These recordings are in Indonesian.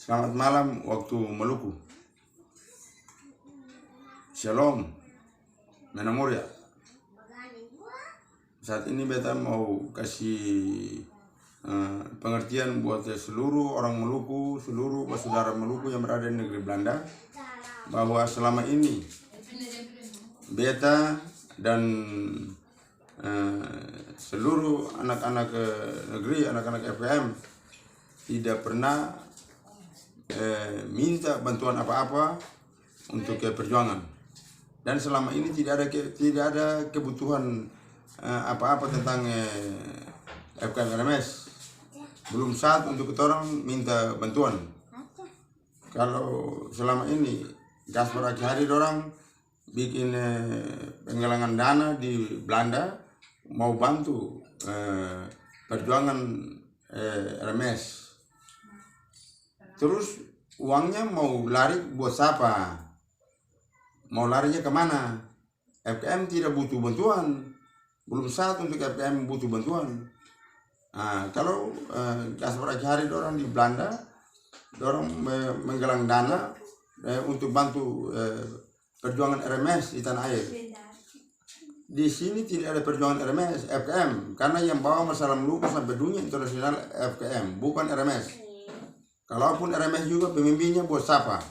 Selamat malam waktu Maluku. Shalom, Menamuria. Saat ini beta mau kasih pengertian buat seluruh orang Maluku, seluruh saudara Maluku yang berada di negeri Belanda, bahwa selama ini beta dan seluruh anak-anak negeri, anak-anak FKM tidak pernah minta bantuan apa-apa untuk perjuangan, dan selama ini tidak ada kebutuhan apa-apa tentang FKM RMS. Belum saat untuk kita orang minta bantuan. Kalau selama ini Gaspar Akihari dorang bikin penggalangan dana di Belanda mau bantu perjuangan RMS. Terus uangnya mau lari buat siapa? Mau larinya kemana? FKM tidak butuh bantuan. Belum saat untuk FKM butuh bantuan. Nah, kalau Gaspar Akihari dorang di Belanda, dorang menggalang dana untuk bantu perjuangan RMS di tanah air. Di sini tidak ada perjuangan RMS, FKM, karena yang bawa masalah Maluku sampai dunia internasional FKM, bukan RMS. Kalaupun RMS juga pemimpinnya buat siapa?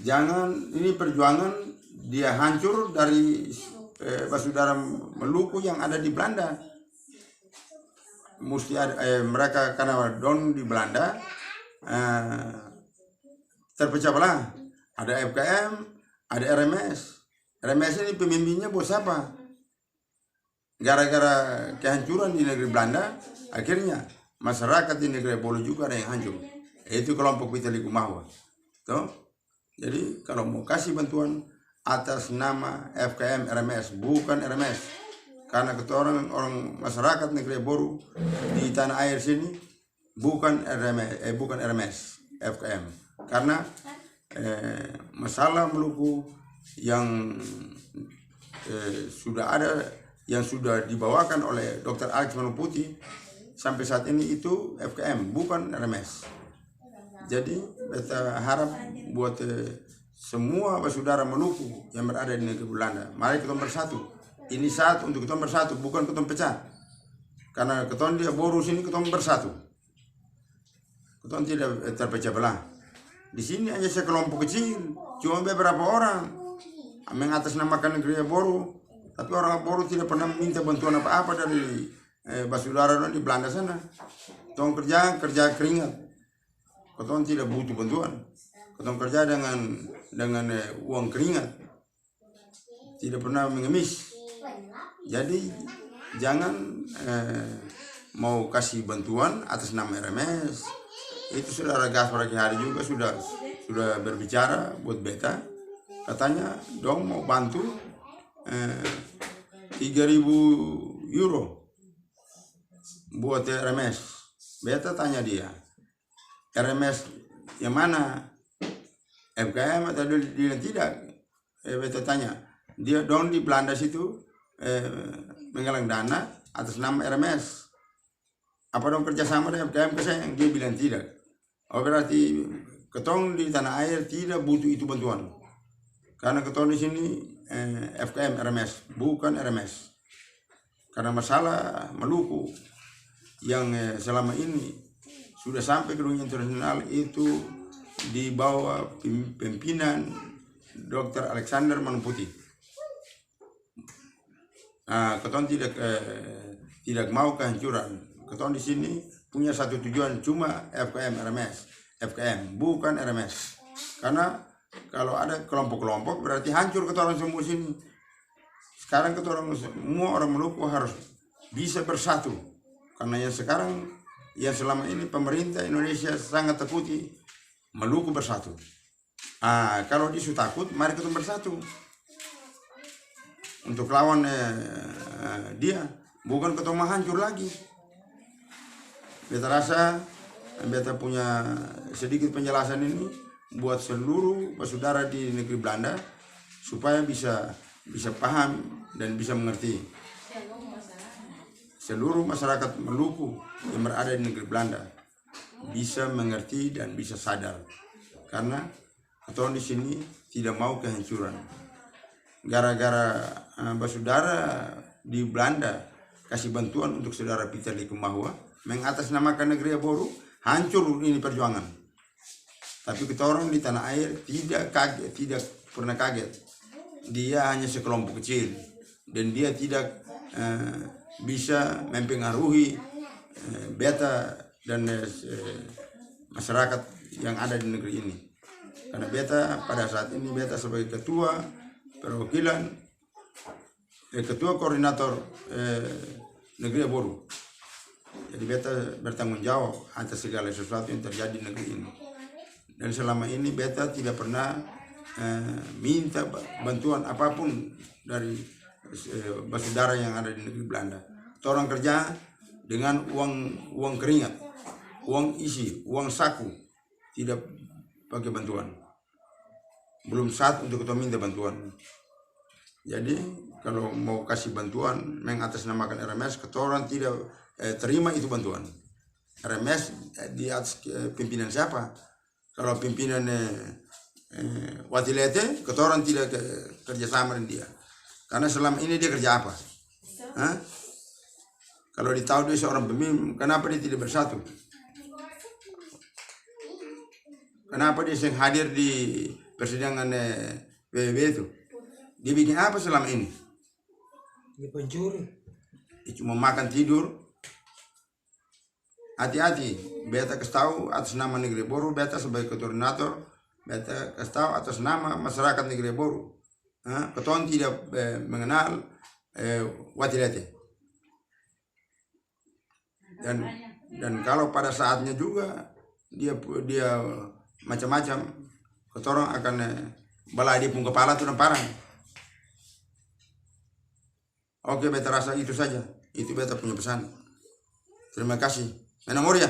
Jangan, ini perjuangan dia hancur dari saudara Maluku yang ada di Belanda. Mesti ada, mereka karena don di Belanda terpecah belah. Ada FKM, ada RMS. RMS ini pemimpinnya buat siapa? Gara-gara kehancuran di negeri Belanda, akhirnya masyarakat di negeri Bolu juga ada yang hancur. Itu kelompok Vitali Kumawa. Jadi kalau mau kasih bantuan atas nama FKM RMS, bukan RMS. Karena orang masyarakat negeri Boru di tanah air sini bukan RMS, FKM. Karena masalah Maluku yang sudah ada, yang sudah dibawakan oleh Dr. Alex Manuputi sampai saat ini itu FKM, bukan RMS. Jadi kita harap buat semua saudara Maluku yang berada di negeri Belanda, mari kita bersatu. Ini saat untuk kita bersatu, bukan kita pecah. Karena kita di Boru sini kita bersatu. Kita tidak terpecah belah. Di sini hanya sekelompok kecil, cuma beberapa orang mengatasnamakan negeri Boru, tapi orang Boru tidak pernah minta bantuan apa-apa dari saudara di Belanda sana. Tong kerja keringat. Ketong tidak butuh bantuan. Ketong kerja dengan uang keringat. Tidak pernah mengemis. Jadi jangan mau kasih bantuan atas nama RMS. Itu saudara Gaspar Akihari juga sudah berbicara buat beta. Katanya dong mau bantu 3.000 euro buat RMS. Beta tanya dia, RMS yang mana? FKM atau dia tidak? Beta tanya, dia dong di Belanda situ menggalang dana atas nama RMS. Apa dong kerjasama dengan FKM ke saya? Dia bilang tidak. Oh, berarti ketong di tanah air tidak butuh itu bantuan. Karena ketong di sini FKM RMS, bukan RMS. Karena masalah Maluku yang selama ini sudah sampai ke dunia internasional itu di bawah pimpinan Dr. Alexander Manuputi. Ketong tidak mau kehancuran. Ketong di sini punya satu tujuan, cuma FKM RMS, FKM bukan RMS. Karena kalau ada kelompok-kelompok berarti hancur ketong semua sini. Sekarang ketong semua orang Maluku harus bisa bersatu. Karena yang sekarang, yang selama ini pemerintah Indonesia sangat takuti Maluku bersatu. Kalau dia takut, mari kita bersatu untuk lawan dia, bukan kita mau hancur lagi. Beta rasa beta punya sedikit penjelasan ini buat seluruh saudara di negeri Belanda supaya bisa paham dan bisa mengerti. Seluruh masyarakat Maluku yang berada di negeri Belanda, bisa mengerti dan bisa sadar, karena kita di sini tidak mau kehancuran. Gara-gara bersaudara di Belanda kasih bantuan untuk saudara Peter di Kemahua mengatasnamakan negeri Boru, hancur ini perjuangan. Tapi kita orang di tanah air tidak kaget, tidak pernah kaget. Dia hanya sekelompok kecil dan dia tidak bisa mempengaruhi beta dan masyarakat yang ada di negeri ini. Karena beta pada saat ini beta sebagai ketua perwakilan, ketua koordinator negeri Boru. Jadi beta bertanggung jawab atas segala sesuatu yang terjadi di negeri ini. Dan selama ini beta tidak pernah minta bantuan apapun dari saudara yang ada di negeri Belanda. Kita orang kerja dengan uang keringat, uang isi, uang saku, tidak pakai bantuan. Belum saat untuk kita minta bantuan. Jadi kalau mau kasih bantuan mengatasnamakan RMS, kita orang tidak terima itu bantuan. RMS di atas pimpinan siapa? Kalau pimpinan Watilete, kita orang tidak kerjasama dengan dia. Karena selama ini dia kerja apa? Hah? Kalau ditahu dia seorang pemimpin, kenapa dia tidak bersatu? Kenapa dia sering hadir di persidangan PBB itu? Dia bikin apa selama ini? Dia pencuri. Dia cuma makan tidur. Hati-hati, beta kasih tahu atas nama negeri Boru, beta sebagai koordinator, beta kasih tahu atas nama masyarakat negeri Boru. Ketuan tidak mengenal Watilete. Dan kalau pada saatnya juga dia macam-macam, ketorong akan balai di pung kepala tuh parang. Oke, beta rasa itu saja. Itu beta punya pesan. Terima kasih. Menamor ya.